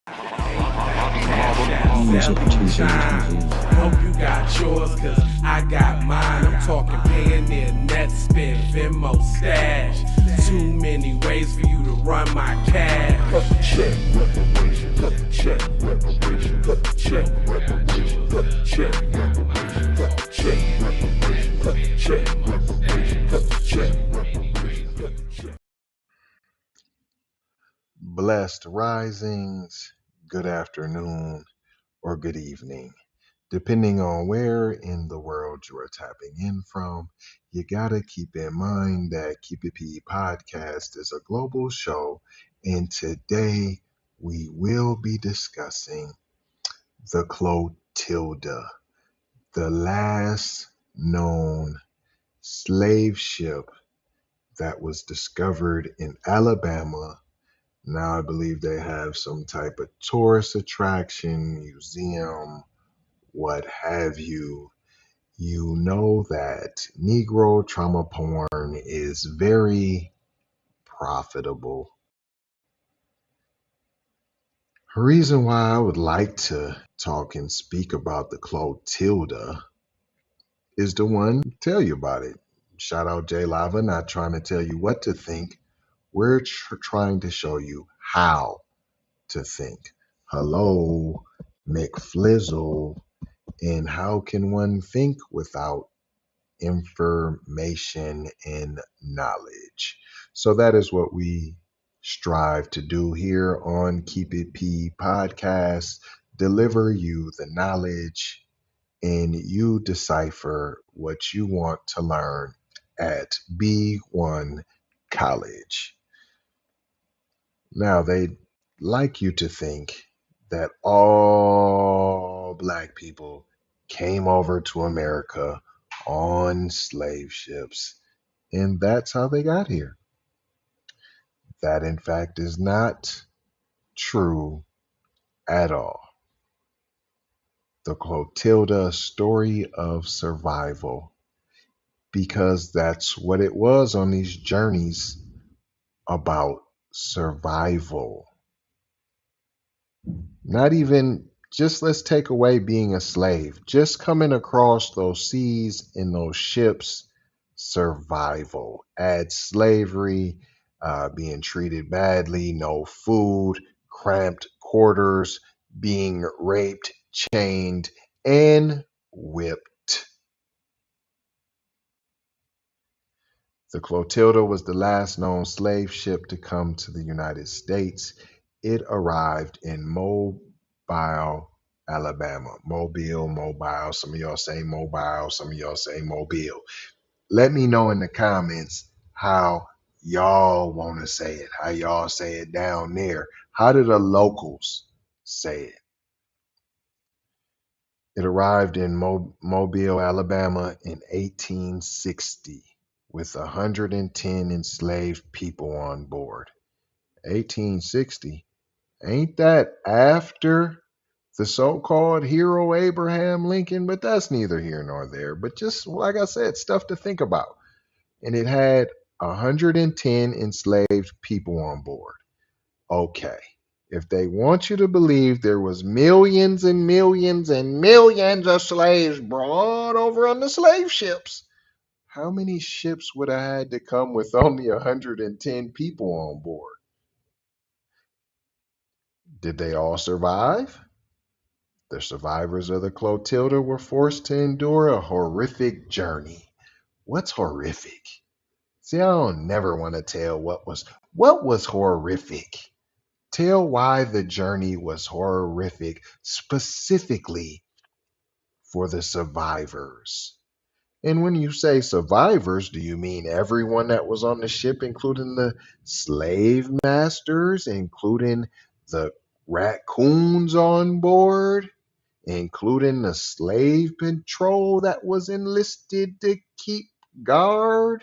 Hope you got yours, cause I got mine. I'm talking Payoneer, net spin, Venmo, stash. Too many ways for you to run my cash. Check reparation, check reparation, check reparation, check reparation, check reparation, check reparation, check reparation. Blessed risings, good afternoon, or good evening. Depending on where in the world you are tapping in from, you gotta keep in mind that Keep It PE podcast is a global show, and today we will be discussing the Clotilda, the last known slave ship that was discovered in Alabama. Now I believe they have some type of tourist attraction, museum, what have you. You know that Negro trauma porn is very profitable. A reason why I would like to talk and speak about the Clotilda is the one tell you about it. Shout out J Lava, not trying to tell you what to think. We're trying to show you how to think. Hello, McFlizzle. And how can one think without information and knowledge? So that is what we strive to do here on Keep It P podcast. Deliver you the knowledge and you decipher what you want to learn at B1 College. Now, they like you to think that all black people came over to America on slave ships, and that's how they got here. That, in fact, is not true at all. The Clotilda story of survival, because that's what it was on these journeys, about survival. Not even just let's take away being a slave, just coming across those seas in those ships, survival. Add slavery, being treated badly, no food, cramped quarters, being raped, chained, and whipped. The Clotilda was the last known slave ship to come to the United States. It arrived in Mobile, Alabama. Mobile. Some of y'all say Mobile, some of y'all say Mobile. Let me know in the comments how y'all want to say it, how y'all say it down there. How do the locals say it? It arrived in Mobile, Alabama in 1860 with 110 enslaved people on board. 1860? Ain't that after the so-called hero Abraham Lincoln? But that's neither here nor there. But just like I said, stuff to think about. And it had 110 enslaved people on board. Okay. If they want you to believe there was millions and millions and millions of slaves brought over on the slave ships, how many ships would have had to come with only 110 people on board? Did they all survive? The survivors of the Clotilda were forced to endure a horrific journey. What's horrific? See, I don't never want to tell what was horrific. Tell why the journey was horrific specifically for the survivors. And when you say survivors, do you mean everyone that was on the ship, including the slave masters, including the raccoons on board, including the slave patrol that was enlisted to keep guard?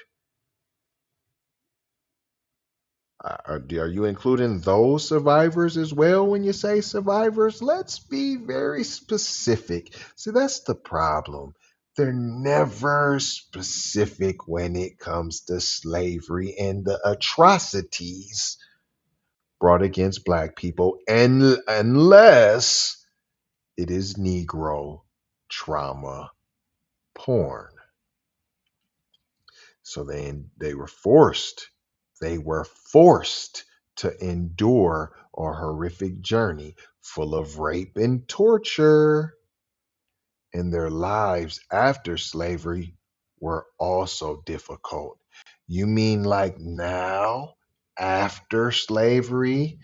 Are you including those survivors as well when you say survivors? Let's be very specific. See, that's the problem. They're never specific when it comes to slavery and the atrocities brought against black people, and unless it is Negro trauma porn. So they were forced to endure a horrific journey full of rape and torture. And their lives after slavery were also difficult. You mean like now, after slavery,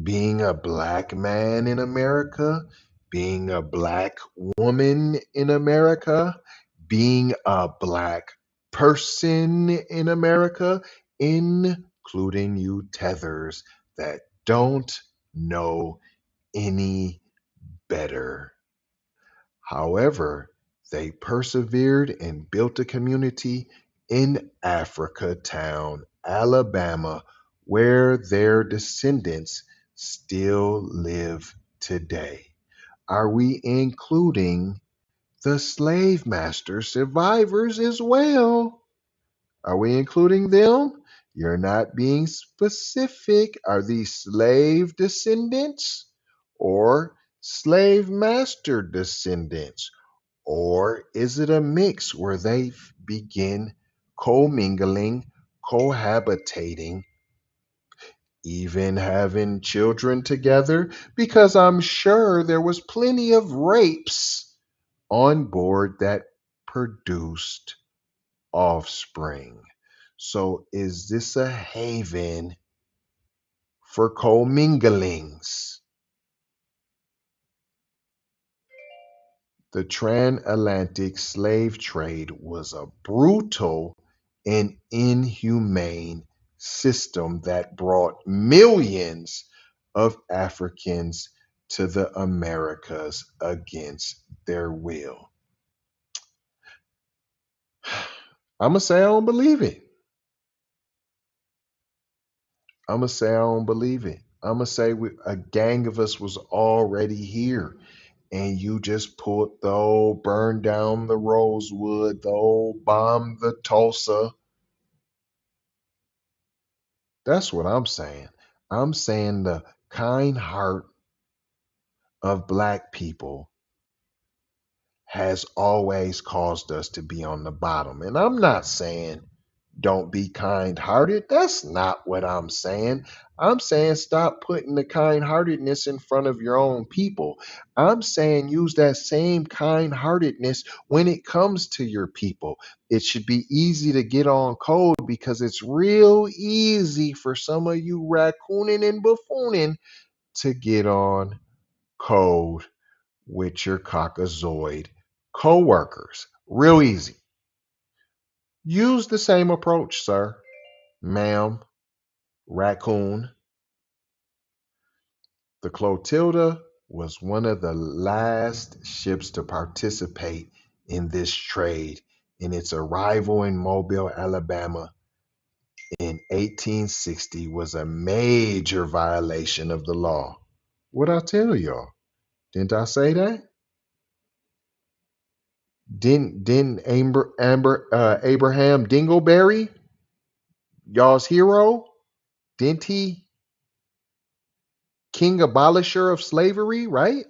being a black man in America, being a black woman in America, being a black person in America, including you tethers that don't know any better. However, they persevered and built a community in Africatown, Alabama, where their descendants still live today. Are we including the slave master survivors as well? Are we including them? You're not being specific. Are these slave descendants or slave master descendants? Or is it a mix where they begin commingling, cohabitating, even having children together? Because I'm sure there was plenty of rapes on board that produced offspring. So is this a haven for comminglings? The transatlantic slave trade was a brutal and inhumane system that brought millions of Africans to the Americas against their will. I'm going to say I don't believe it. I'm going to say I don't believe it. I'm going to say a gang of us was already here. And you just pulled the old burn down the Rosewood, the old bomb the Tulsa. That's what I'm saying. I'm saying the kind heart of black people has always caused us to be on the bottom. And I'm not saying don't be kind hearted. That's not what I'm saying. I'm saying stop putting the kind heartedness in front of your own people. I'm saying use that same kind heartedness when it comes to your people. It should be easy to get on code because it's real easy for some of you raccooning and buffooning to get on code with your caucasoid co-workers. Real easy. Use the same approach, sir, ma'am, raccoon. The Clotilda was one of the last ships to participate in this trade, and its arrival in Mobile, Alabama in 1860 was a major violation of the law. What'd I tell y'all? Didn't I say that? Didn't Abraham Dingleberry, y'all's hero, didn't he king abolisher of slavery, right?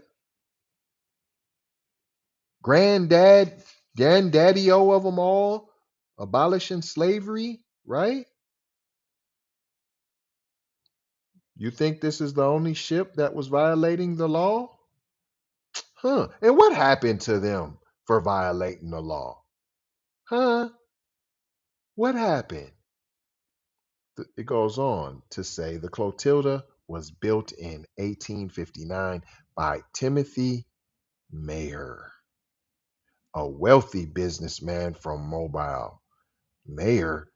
Granddaddy-o of them all, abolishing slavery, right? You think this is the only ship that was violating the law? Huh. And what happened to them for violating the law? Huh? What happened? It goes on to say the Clotilda was built in 1859 by Timothy Mayer, a wealthy businessman from Mobile. Mayer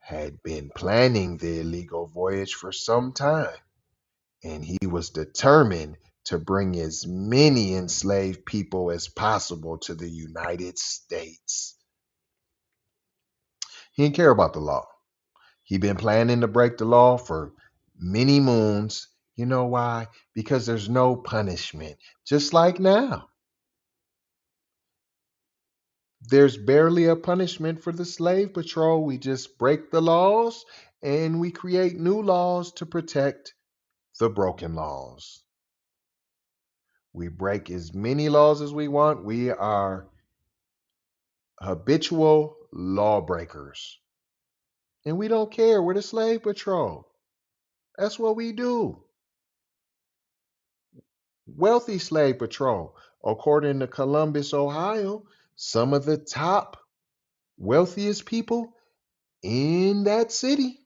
had been planning the illegal voyage for some time, and he was determined to bring as many enslaved people as possible to the United States. He didn't care about the law. He'd been planning to break the law for many moons. You know why? Because there's no punishment. Just like now, there's barely a punishment for the slave patrol. We just break the laws and we create new laws to protect the broken laws. We break as many laws as we want. We are habitual lawbreakers. And we don't care. We're the slave patrol. That's what we do. Wealthy slave patrol. According to Columbus, Ohio, some of the top wealthiest people in that city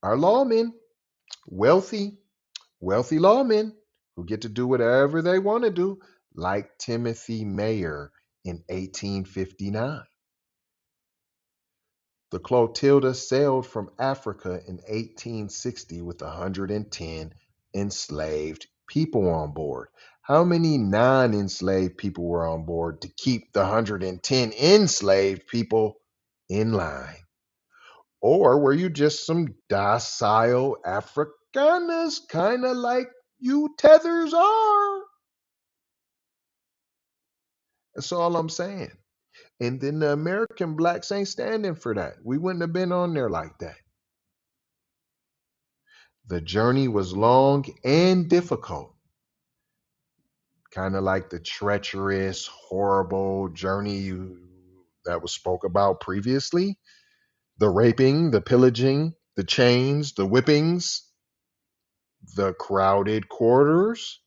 are lawmen, wealthy, wealthy lawmen who get to do whatever they want to do, like Timothy Mayer in 1859. The Clotilda sailed from Africa in 1860 with 110 enslaved people on board. How many non enslaved people were on board to keep the 110 enslaved people in line? Or were you just some docile Afrikaners, kind of like you tethers are? That's all I'm saying. And then the American blacks ain't standing for that. We wouldn't have been on there like that. The journey was long and difficult, kind of like the treacherous, horrible journey that was spoke about previously. The raping, the pillaging, the chains, the whippings, the crowded quarters.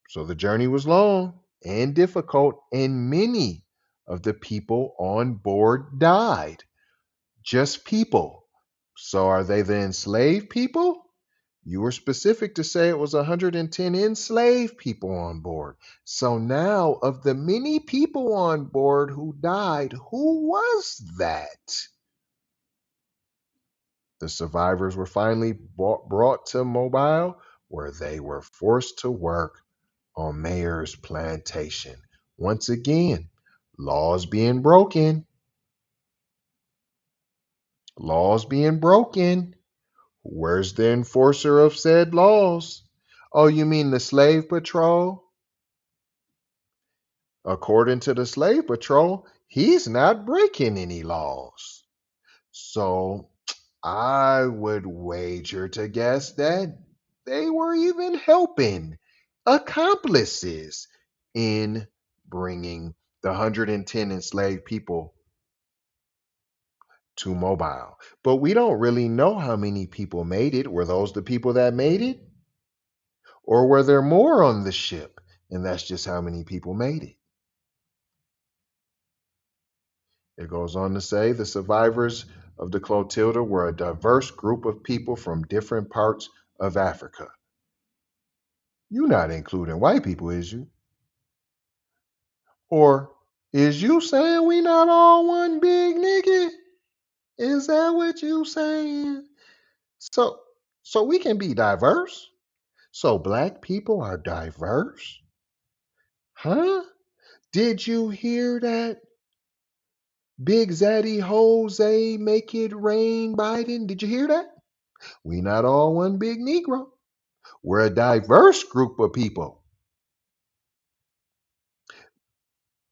So the journey was long and difficult, and many of the people on board died. Just people. So are they the enslaved people? You were specific to say it was 110 enslaved people on board. So now, of the many people on board who died, who was that? The survivors were finally brought to Mobile, where they were forced to work on Mayer's plantation. Once again, laws being broken. Laws being broken. Where's the enforcer of said laws? Oh, you mean the slave patrol? According to the slave patrol, he's not breaking any laws. So I would wager to guess that they were even helping accomplices in bringing the 110 enslaved people to Mobile. But we don't really know how many people made it. Were those the people that made it? Or were there more on the ship? And that's just how many people made it. It goes on to say the survivors of the Clotilda were a diverse group of people from different parts of Africa. You're not including white people, is you? Or is you saying we not all one big nigga? Is that what you saying? So so we can be diverse? So black people are diverse? Huh? Did you hear that? Big Zaddy Jose make it rain Biden. Did you hear that? We not all one big Negro. We're a diverse group of people.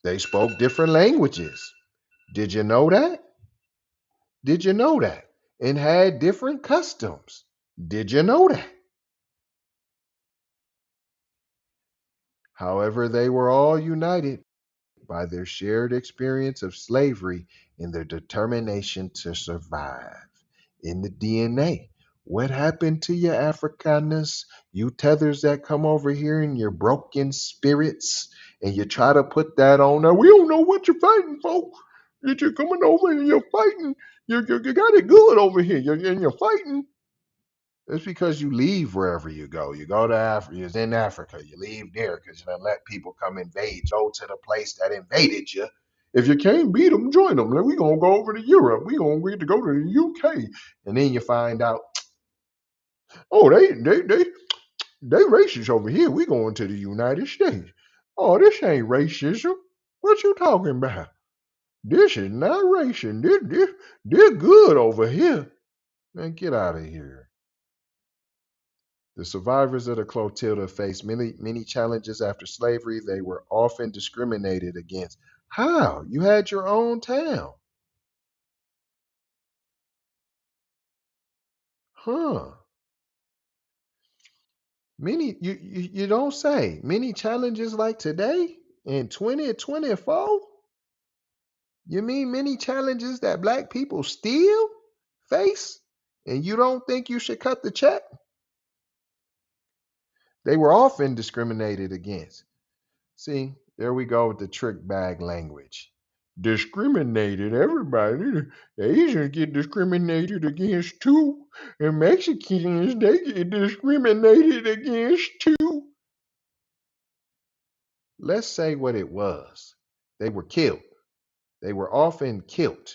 They spoke different languages. Did you know that? Did you know that? And had different customs. Did you know that? However, they were all united by their shared experience of slavery and their determination to survive. In the DNA, what happened to you, Afrikaners? You tethers that come over here in your broken spirits and you try to put that on there. We don't know what you're fighting for. You're coming over and you're fighting. You got it good over here. You're fighting. It's because you leave wherever you go. You go to Africa, you're in Africa, you leave there because you don't let people come invade. Go to the place that invaded you. If you can't beat them, join them. Then we gonna go over to Europe. We gonna get to go to the UK, and then you find out, oh, they racist over here. We going to the United States. Oh, this ain't racism. What you talking about? This is not racist. They're good over here. Man, get out of here. The survivors of the Clotilda faced many challenges after slavery. They were often discriminated against. How? You had your own town. Huh. Many you don't say. Many challenges like today in 2024? You mean many challenges that black people still face? And you don't think you should cut the check? They were often discriminated against. See, there we go with the trick bag language. Discriminated everybody. The Asians get discriminated against too. And Mexicans, they get discriminated against too. Let's say what it was. They were killed. They were often killed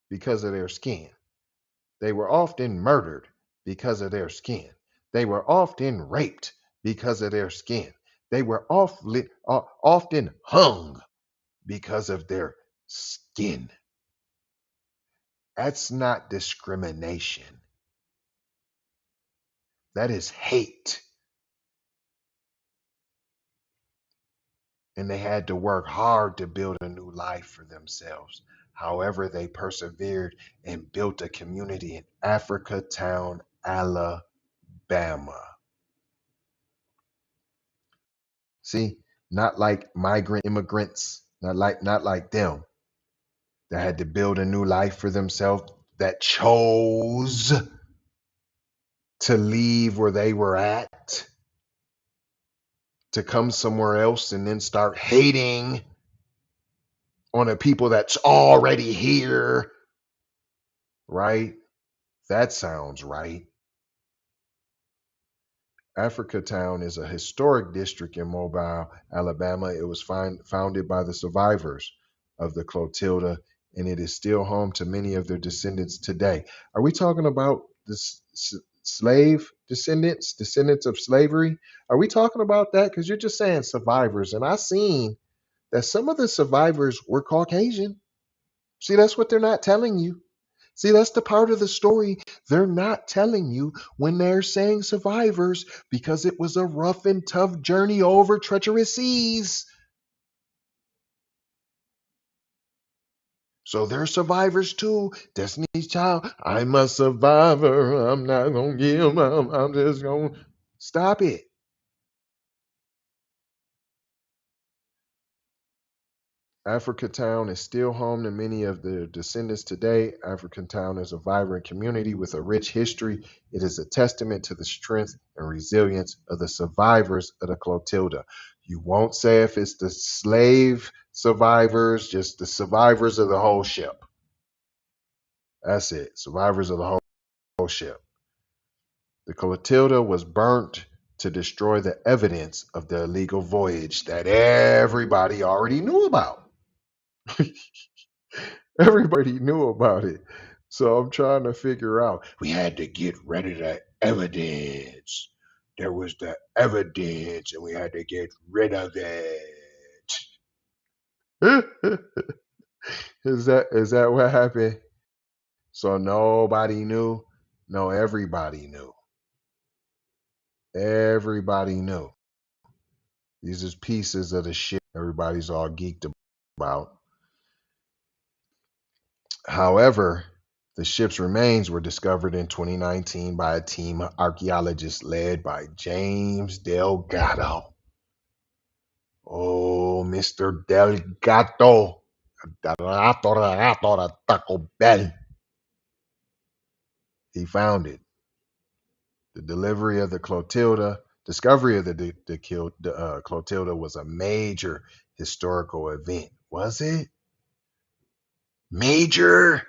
because of their skin. They were often murdered because of their skin. They were often raped because of their skin. They were often hung because of their skin. That's not discrimination. That is hate. And they had to work hard to build a new life for themselves. However, they persevered and built a community in Africatown, Alabama. See, not like migrant immigrants, not like them that had to build a new life for themselves, that chose to leave where they were at, to come somewhere else and then start hating on the people that's already here, right? That sounds right. Africatown is a historic district in Mobile, Alabama. It was founded by the survivors of the Clotilda, and it is still home to many of their descendants today. Are we talking about the slave descendants of slavery? Are we talking about that? Because you're just saying survivors, and I seen that some of the survivors were Caucasian. See, that's what they're not telling you. See, that's the part of the story they're not telling you when they're saying survivors, because it was a rough and tough journey over treacherous seas. So they're survivors too. Destiny's Child, I'm a survivor. I'm not going to give up. I'm just going to stop it. Africatown is still home to many of their descendants today. Africatown is a vibrant community with a rich history. It is a testament to the strength and resilience of the survivors of the Clotilda. You won't say if it's the slave survivors, just the survivors of the whole ship. That's it. Survivors of the whole ship. The Clotilda was burnt to destroy the evidence of the illegal voyage that everybody already knew about. Everybody knew about it. So I'm trying to figure out. We had to get rid of the evidence. There was the evidence and we had to get rid of it. Is that what happened? So nobody knew? No, everybody knew. Everybody knew. These is pieces of the shit everybody's all geeked about. However, the ship's remains were discovered in 2019 by a team of archaeologists led by James Delgado. Oh, Mr. Delgado. Taco Bell. He found it. The discovery of the Clotilda was a major historical event. Was it? Major?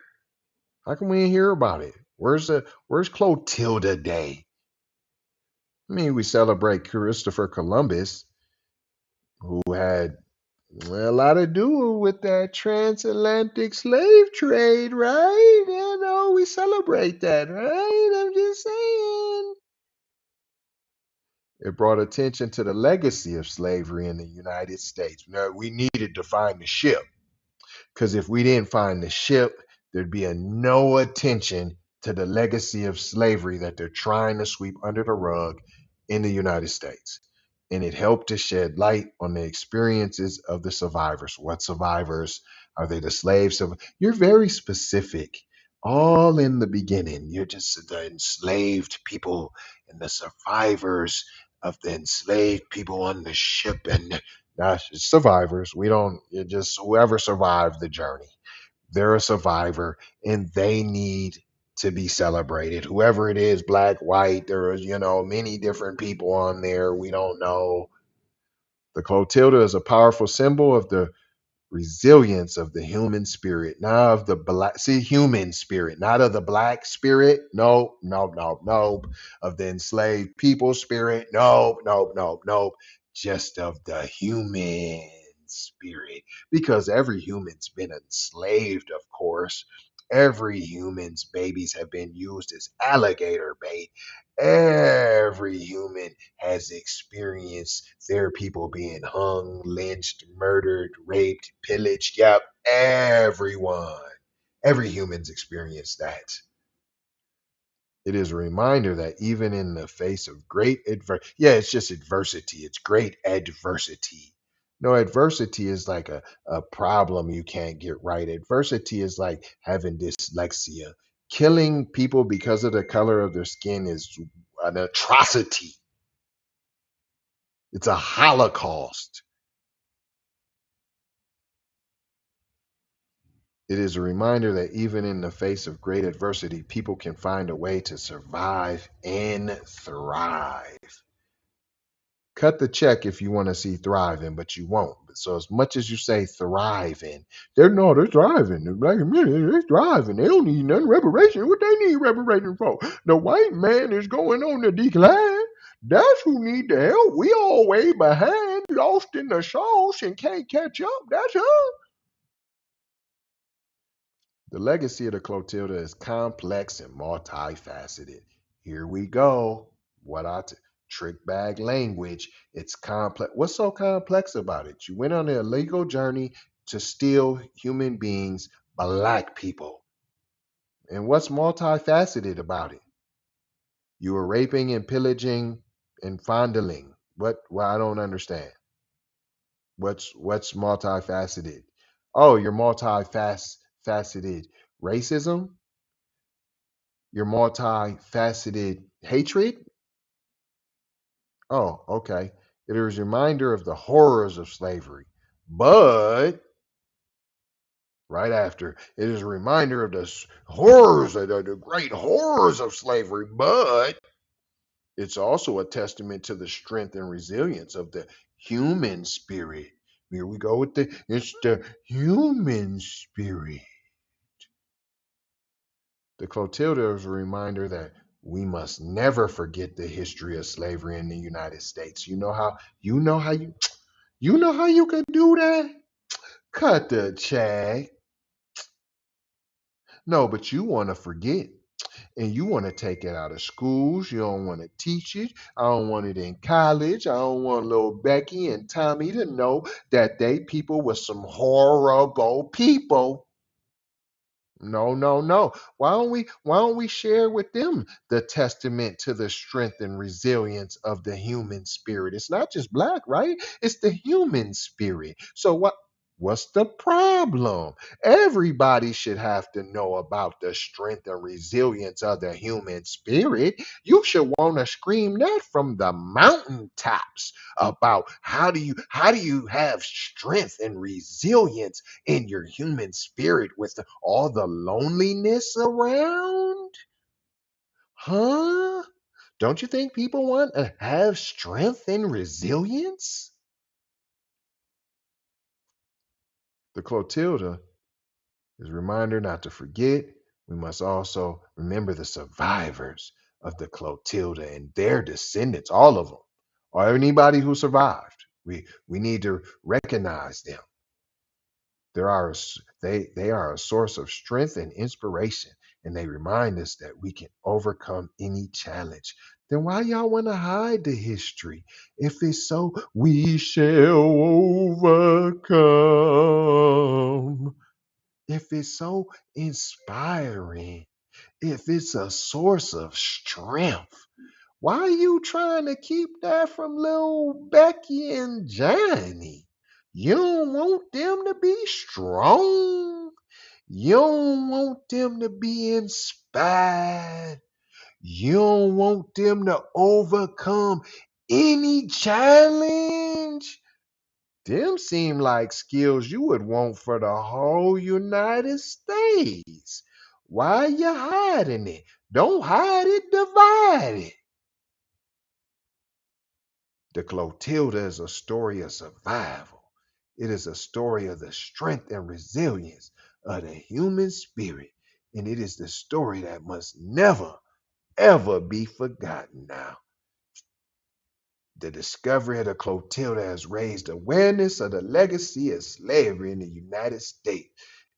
How come we didn't hear about it? Where's Clotilda Day? I mean, we celebrate Christopher Columbus, who had a lot to do with that transatlantic slave trade, right? You know, we celebrate that, right? I'm just saying. It brought attention to the legacy of slavery in the United States. Now, we needed to find the ship, because if we didn't find the ship, there'd be no attention to the legacy of slavery that they're trying to sweep under the rug in the United States. And it helped to shed light on the experiences of the survivors. What survivors? Are they the slaves? You're very specific All in the beginning. You're just the enslaved people and the survivors of the enslaved people on the ship. And gosh, it's survivors. We don't, you're just whoever survived the journey. They're a survivor and they need to be celebrated. Whoever it is, black, white, there is, many different people on there. We don't know. The Clotilda is a powerful symbol of the resilience of the human spirit, not of the black, see, human spirit, not of the black spirit. No, no, no, no. Of the enslaved people spirit. No, no, no, no. Just of the human spirit. Because every human's been enslaved, of course. Every human's babies have been used as alligator bait. Every human has experienced their people being hung, lynched, murdered, raped, pillaged. Yep, everyone. Every human's experienced that. It is a reminder that even in the face of great adversity, yeah, it's just adversity. It's great adversity. No, adversity is like a problem you can't get right. Adversity is like having dyslexia. Killing people because of the color of their skin is an atrocity. It's a holocaust. It is a reminder that even in the face of great adversity, people can find a way to survive and thrive. Cut the check if you want to see thriving, but you won't. So as much as you say thriving, they're thriving. They're like, "Man, they're thriving. They don't need none reparation. What they need reparation for? The white man is going on the decline. That's who need the help. We all way behind, lost in the sauce and can't catch up. That's us." The legacy of the Clotilda is complex and multifaceted. Here we go. Trick bag language. It's complex. What's so complex about it? You went on an illegal journey to steal human beings, black people. And what's multifaceted about it? You were raping and pillaging and fondling. What? Well, I don't understand. What's multifaceted? Oh, you're multifaceted racism, your multifaceted hatred. Oh, okay. It is a reminder of the horrors of slavery. But right after, it is a reminder of the horrors, the great horrors of slavery. But it's also a testament to the strength and resilience of the human spirit. Here we go with it's the human spirit. The Clotilda is a reminder that we must never forget the history of slavery in the United States. You know how you could do that? Cut the check. No, but you want to forget and you want to take it out of schools. You don't want to teach it. I don't want it in college. I don't want little Becky and Tommy to know that they people were some horrible people. No, no, no. Why don't we share with them the testament to the strength and resilience of the human spirit? It's not just black, right? It's the human spirit. So what's the problem? Everybody should have to know about the strength and resilience of the human spirit. You should want to scream that from the mountaintops about how do you have strength and resilience in your human spirit with all the loneliness around? Huh? Don't you think people want to have strength and resilience? The Clotilda is a reminder not to forget. We must also remember the survivors of the Clotilda and their descendants, all of them, or anybody who survived. We need to recognize them. They are a source of strength and inspiration, and they remind us that we can overcome any challenge. Then why y'all want to hide the history? If it's so, we shall overcome. If it's so inspiring, if it's a source of strength, why are you trying to keep that from little Becky and Johnny? You don't want them to be strong. You don't want them to be inspired. You don't want them to overcome any challenge. Them seem like skills you would want for the whole United States. Why are you hiding it? Don't hide it, divide it. The Clotilda is a story of survival. It is a story of the strength and resilience of the human spirit. And it is the story that must never, ever be forgotten now. The discovery of the Clotilda has raised awareness of the legacy of slavery in the United States,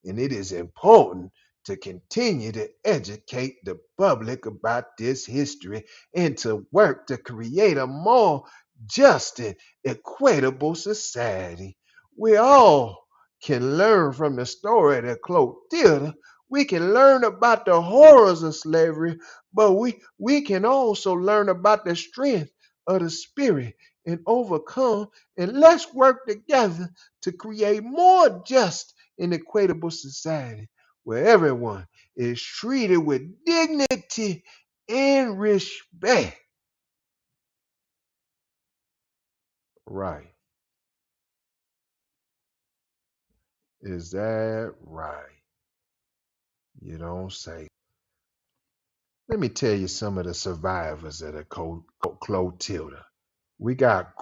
and it is important to continue to educate the public about this history and to work to create a more just and equitable society. We all can learn from the story of the Clotilda. We can learn about the horrors of slavery, but we can also learn about the strength of the spirit and overcome, and let's work together to create more just and equitable society where everyone is treated with dignity and respect. Right. Is that right? You don't say. Let me tell you some of the survivors of the Clotilda. We got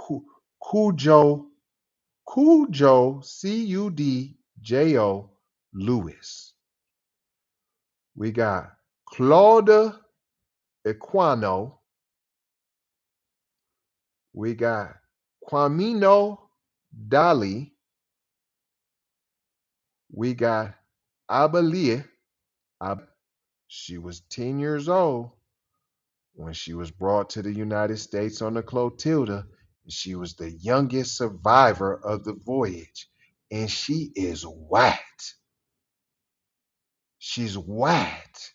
Cujo, Cudjo Lewis. We got Claudia Equano. We got Quamino Dali. We got Abalia. She was 10 years old when she was brought to the United States on the Clotilda. She was the youngest survivor of the voyage. And she is white. She's white.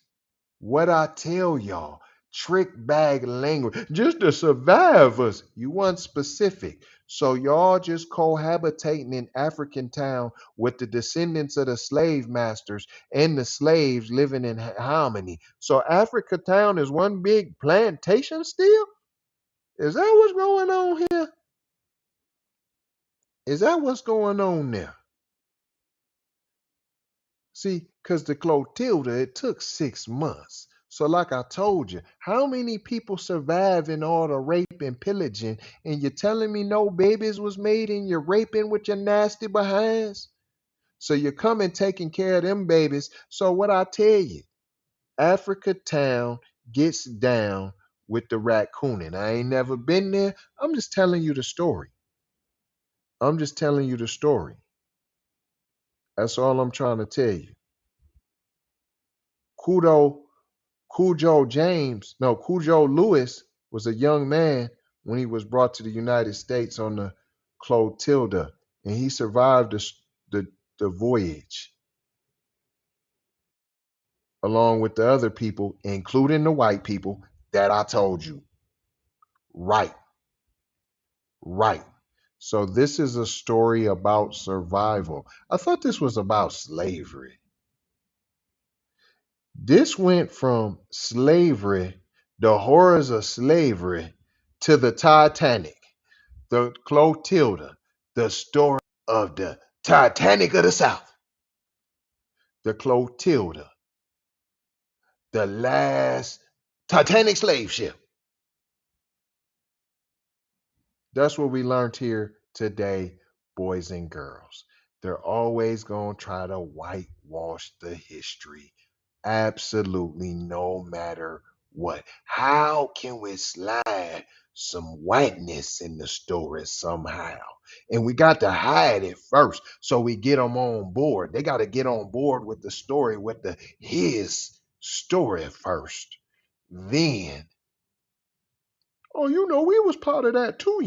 What I tell y'all, trick bag language, just the survivors. You weren't specific. So y'all just cohabitating in African town with the descendants of the slave masters and the slaves living in harmony. So Africa town is one big plantation still? Is that what's going on here? Is that what's going on there? See, because the Clotilda, it took 6 months. So, like I told you, how many people survive in all the rape and pillaging, and you're telling me no babies was made and you're raping with your nasty behinds? So you're coming taking care of them babies. So what I tell you, Africa town gets down with the raccooning. I ain't never been there. I'm just telling you the story. I'm just telling you the story. That's all I'm trying to tell you. Kudo Cujo Lewis was a young man when he was brought to the United States on the Clotilda, and he survived the voyage along with the other people, including the white people that I told you. Right, right. So this is a story about survival. I thought this was about slavery. This went from slavery, the horrors of slavery, to the Titanic, the Clotilda, the story of the Titanic of the South, the Clotilda, the last Titanic slave ship. That's what we learned here today, boys and girls. They're always going to try to whitewash the history. Absolutely, no matter what. How can we slide some whiteness in the story somehow? And we got to hide it first so we get them on board. They got to get on board with the story, with his story first. Then, oh, we was part of that too.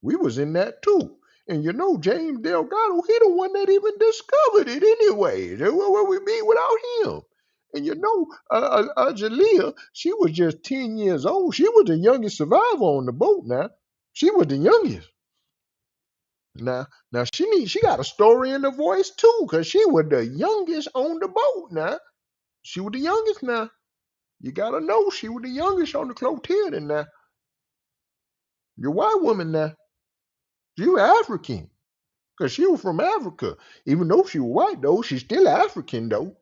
We was in that too. And James Delgado, he the one that even discovered it anyway. Where would we be without him? And Jalea, she was just 10 years old. She was the youngest survivor on the boat now. She was the youngest. Now she got a story in the voice too, cause she was the youngest on the boat. Now she was the youngest. Now you gotta know she was the youngest on the Clotilda. Now you're a white woman. Now she was African, cause she was from Africa. Even though she was white, though she's still African, though.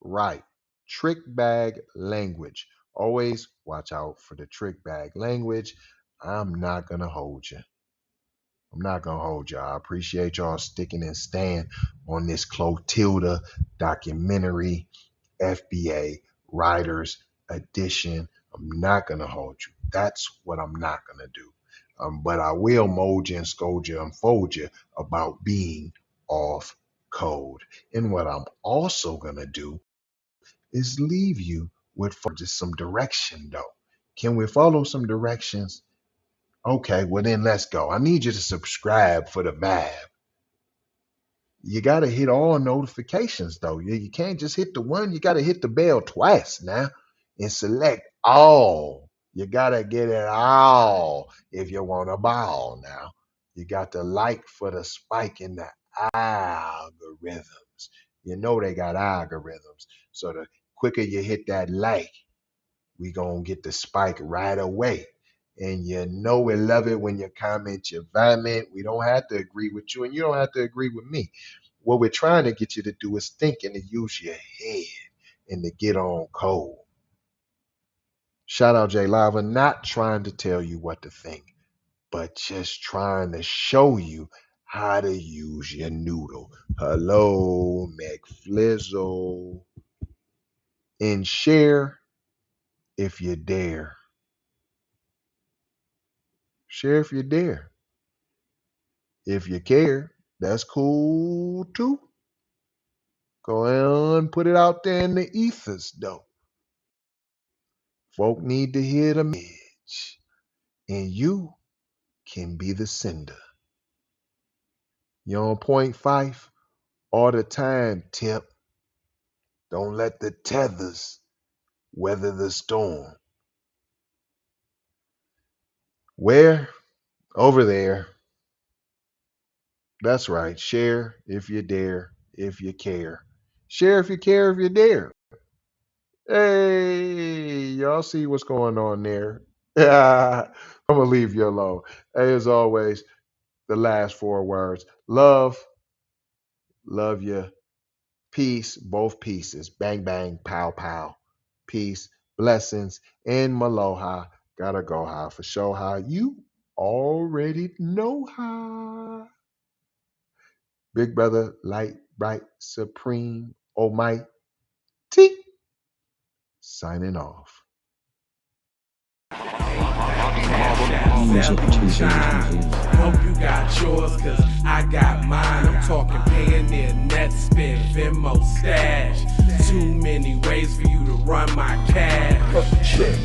Right. Trick bag language. Always watch out for the trick bag language. I'm not gonna hold you. I'm not gonna hold y'all. I appreciate y'all sticking and staying on this Clotilda documentary, FBA Writers Edition. I'm not gonna hold you. That's what I'm not gonna do. But I will mold you and scold you and fold you about being off code. And what I'm also gonna do is leave you with just some direction though. Can we follow some directions? Okay, well then let's go. I need you to subscribe for the vibe. You got to hit all notifications though. You can't just hit the one. You got to hit the bell twice now and select all. You got to get it all if you want a ball now. You got to like for the spike in the algorithms. You know they got algorithms. So the quicker you hit that like, we going to get the spike right away. And you know we love it when you comment, you vomit. We don't have to agree with you, and you don't have to agree with me. What we're trying to get you to do is think and to use your head and to get on code. Shout out J Lava, not trying to tell you what to think, but just trying to show you how to use your noodle. Hello, McFlizzle. And share if you dare. Share if you dare. If you care, that's cool too. Go on, put it out there in the ethers though. Folk need to hear the message, and you can be the sender. You're on point, Fife, all the time, Tip. Don't let the tethers weather the storm. Where? Over there. That's right. Share if you dare, if you care. Share if you care, if you dare. Hey, y'all see what's going on there? I'm gonna leave you alone. Hey, as always, the last four words: love, love you, peace, both pieces, bang bang, pow pow, peace, blessings, and maloha. Gotta go high for show high. You already know how. Big brother, light, bright, supreme, almighty, signing off. Hope you got yours, cause I got mine. I'm talking Payoneer, net spin, Venmo, stash. Too many ways for you to run my cash. Check.